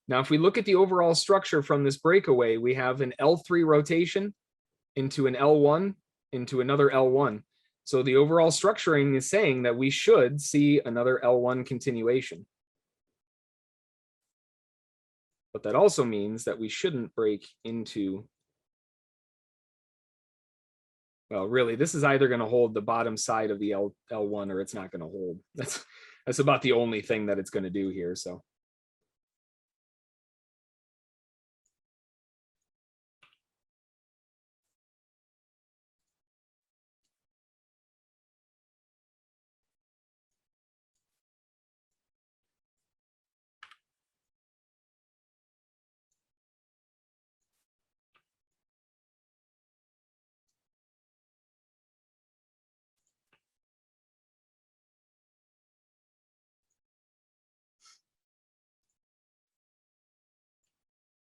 Now, if we look at the overall structure from this breakaway, we have an L3 rotation into an L1 into another L1. So the overall structuring is saying that we should see another L1 continuation. But that also means that we shouldn't break into, well, really, this is either going to hold the bottom side of the L1 or it's not going to hold. That's about the only thing that it's going to do here. So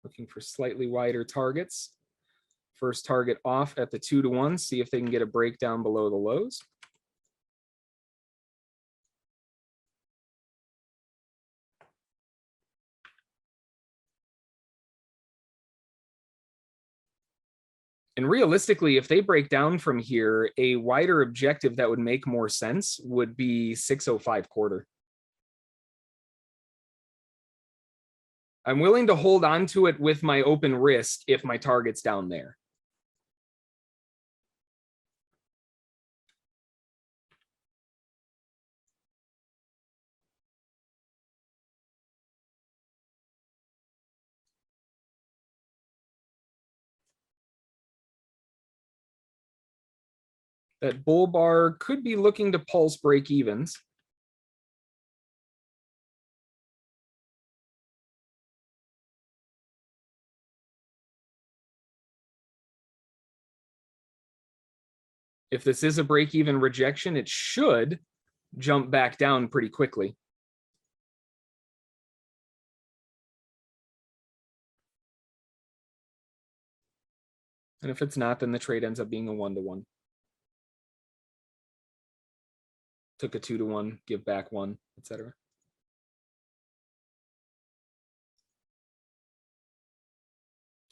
looking for slightly wider targets. First target off at the 2-to-1, see if they can get a breakdown below the lows. And realistically, if they break down from here, a wider objective that would make more sense would be 605 quarter. I'm willing to hold on to it with my open risk if my target's down there. That bull bar could be looking to pulse break evens. If this is a break even rejection, it should jump back down pretty quickly. And if it's not, then the trade ends up being a 1-to-1. Took a 2-to-1, give back 1, etc.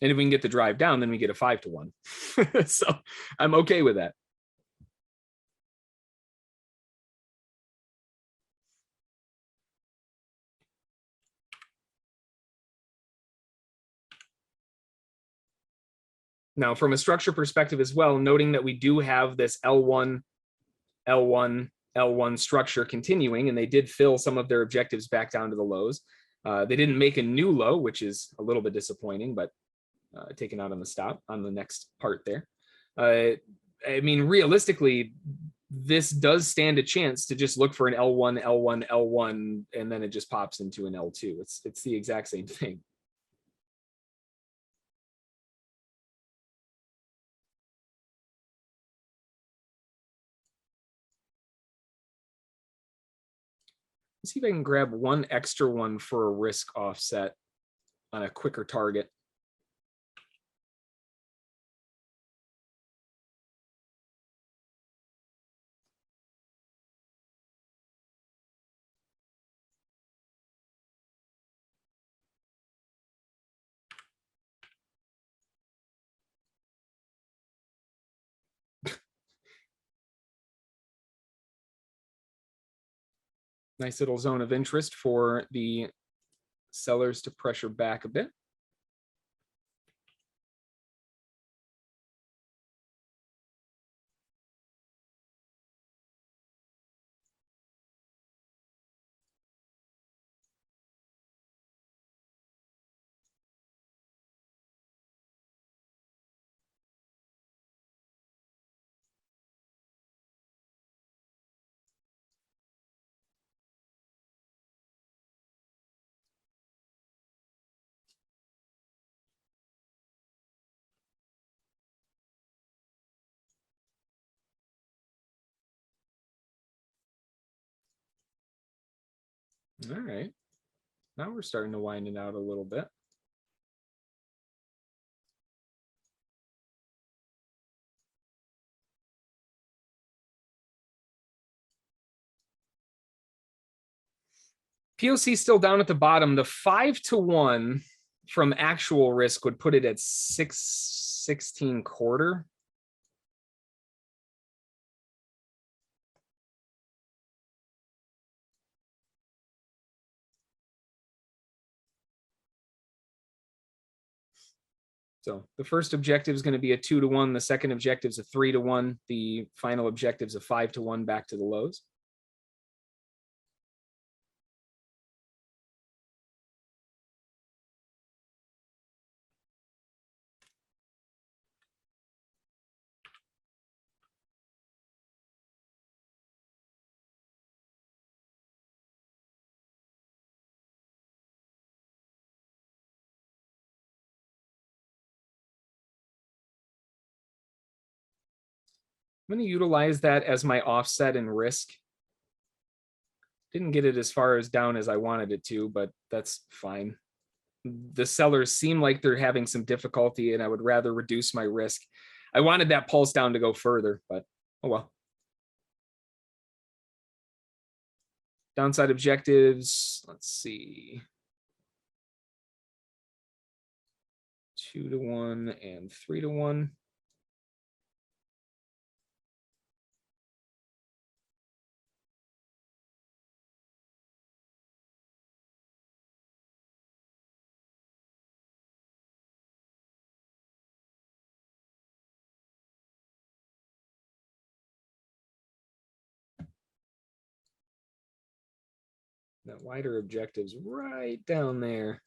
And if we can get the drive down, then we get a 5-to-1. So I'm okay with that. Now, from a structure perspective as well, noting that we do have this L1, L1, L1 structure continuing, and they did fill some of their objectives back down to the lows. They didn't make a new low, which is a little bit disappointing, but taken out on the stop on the next part there. I mean, realistically, this does stand a chance to just look for an L1, L1, L1, and then it just pops into an L2. It's the exact same thing. Let's see if I can grab one extra one for a risk offset on a quicker target. Nice little zone of interest for the sellers to pressure back a bit. All right, now we're starting to wind it out a little bit. POC still down at the bottom. The 5-to-1 from actual risk would put it at 6.16 So the first objective is going to be a 2-to-1. The second objective is a 3-to-1. The final objective is a 5-to-1 back to the lows. I'm going to utilize that as my offset and risk. Didn't get it as far as down as I wanted it to, but that's fine. The sellers seem like they're having some difficulty, and I would rather reduce my risk. I wanted that pulse down to go further, but oh well. Downside objectives, let's see. 2-to-1 and 3-to-1. That wider objective's right down there.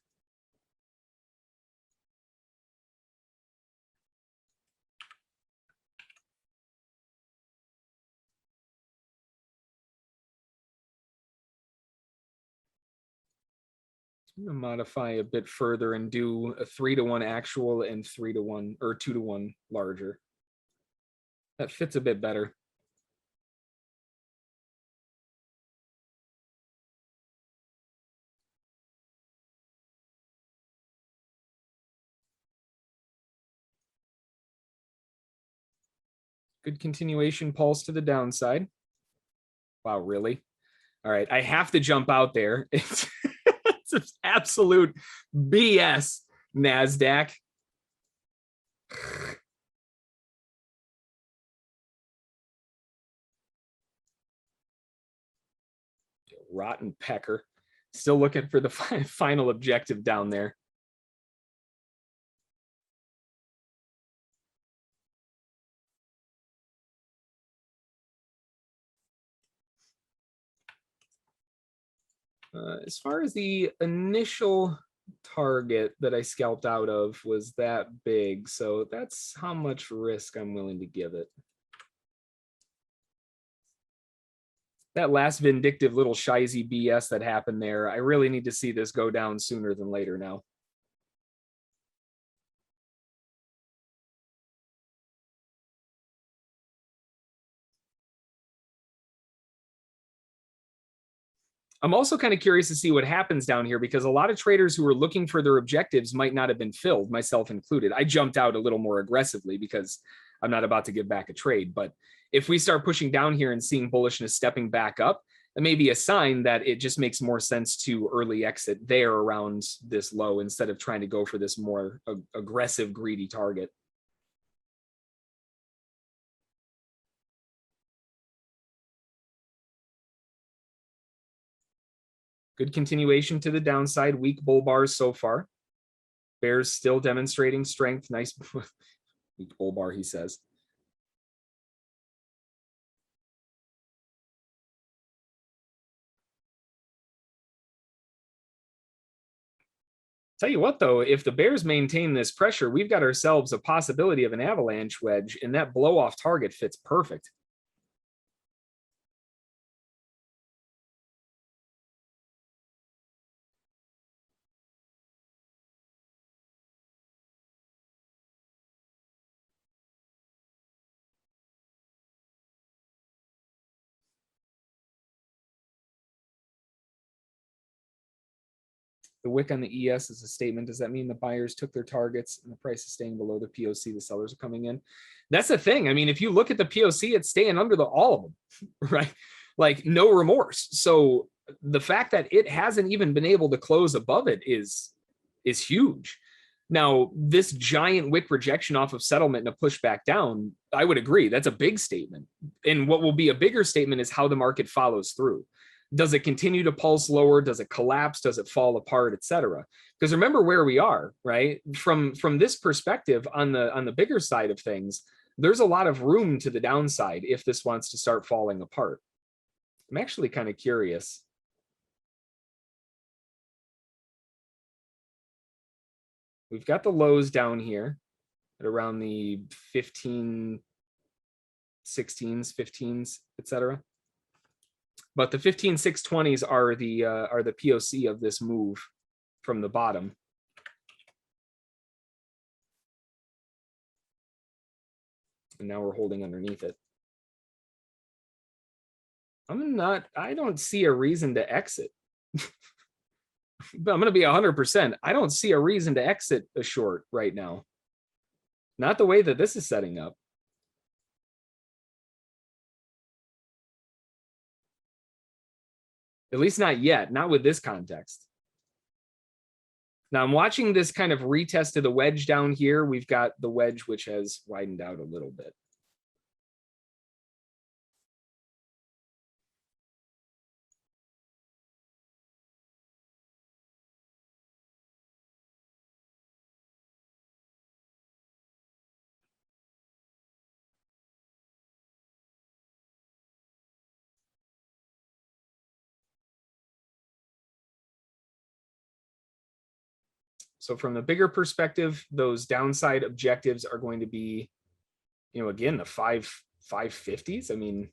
I'm going to modify a bit further and do a 3-to-1 actual and 3-to-1 or 2-to-1 larger. That fits a bit better. Good continuation pulse to the downside. Wow, really? All right, I have to jump out there. It's absolute BS, NASDAQ. Rotten pecker. Still looking for the final objective down there. As far as the initial target that I scalped out of was that big, so that's how much risk I'm willing to give it. That last vindictive little shizy BS that happened there, I really need to see this go down sooner than later now. I'm also kind of curious to see what happens down here, because a lot of traders who are looking for their objectives might not have been filled, myself included. I jumped out a little more aggressively because I'm not about to give back a trade. But if we start pushing down here and seeing bullishness stepping back up, that may be a sign that it just makes more sense to early exit there around this low instead of trying to go for this more aggressive, greedy target. Good continuation to the downside, weak bull bars so far. Bears still demonstrating strength. Nice weak bull bar, he says. Tell you what, though, if the Bears maintain this pressure, we've got ourselves a possibility of an avalanche wedge, and that blow-off target fits perfect. The wick on the ES is a statement. Does that mean the buyers took their targets and the price is staying below the POC? The sellers are coming in. That's the thing. I mean, if you look at the POC, it's staying under all of them, right? Like no remorse. So the fact that it hasn't even been able to close above it is huge. Now, this giant wick rejection off of settlement and a push back down, I would agree. That's a big statement. And what will be a bigger statement is how the market follows through. Does it continue to pulse lower? Does it collapse? Does it fall apart, etc.? Because remember where we are, right? From this perspective, on the bigger side of things, there's a lot of room to the downside if this wants to start falling apart. I'm actually kind of curious. We've got the lows down here at around the 15, 16s, 15s, etc. But the 15,620s are the POC of this move from the bottom. And now we're holding underneath it. I don't see a reason to exit. But I'm going to be 100%. I don't see a reason to exit a short right now. Not the way that this is setting up. At least not yet, not with this context. Now I'm watching this kind of retest of the wedge down here. We've got the wedge, which has widened out a little bit. So from the bigger perspective, those downside objectives are going to be, you know, again, the 550s. I mean,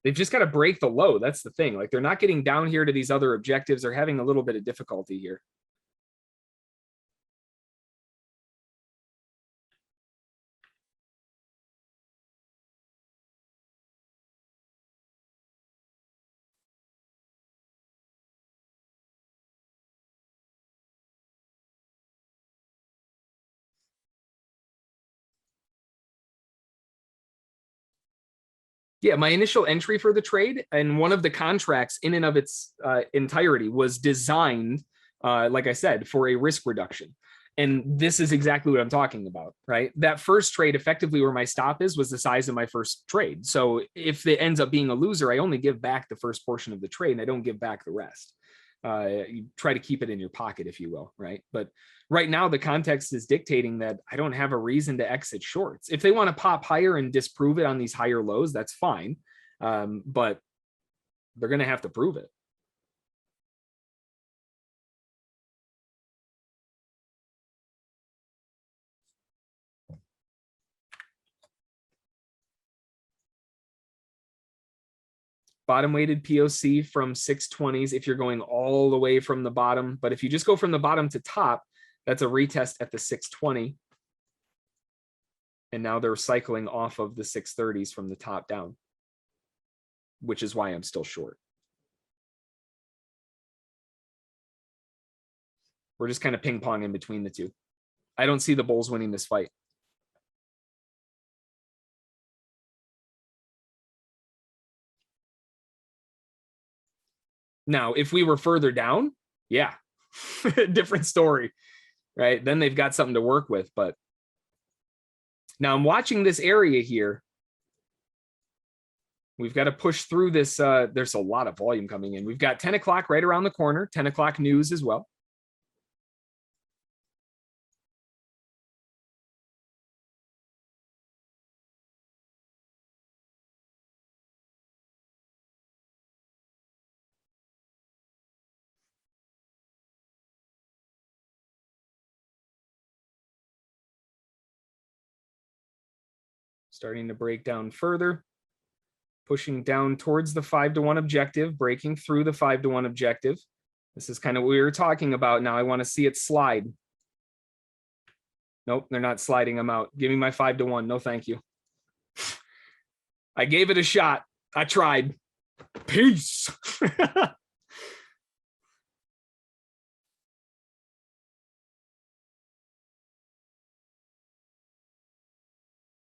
they've just got to break the low. That's the thing. Like, they're not getting down here to these other objectives. They're having a little bit of difficulty here. Yeah, my initial entry for the trade and one of the contracts in and of its entirety was designed, like I said, for a risk reduction. And this is exactly what I'm talking about, right? That first trade, effectively where my stop is, was the size of my first trade. So if it ends up being a loser, I only give back the first portion of the trade and I don't give back the rest. You try to keep it in your pocket, if you will, right? But right now, the context is dictating that I don't have a reason to exit shorts. If they want to pop higher and disprove it on these higher lows, that's fine. But they're going to have to prove it. Bottom weighted POC from 620s if you're going all the way from the bottom. But if you just go from the bottom to top, that's a retest at the 620. And now they're cycling off of the 630s from the top down, which is why I'm still short. We're just kind of ping pong in between the two. I don't see the bulls winning this fight. Now, if we were further down, yeah, different story, right? Then they've got something to work with. But now I'm watching this area here. We've got to push through this. There's a lot of volume coming in. We've got 10 o'clock right around the corner, 10 o'clock news as well. Starting to break down further, pushing down towards the 5-to-1 objective, breaking through the 5-to-1 objective. This is kind of what we were talking about. Now I want to see it slide. Nope, they're not sliding. I'm out. Give me my 5-to-1. No, thank you. I gave it a shot. I tried. Peace.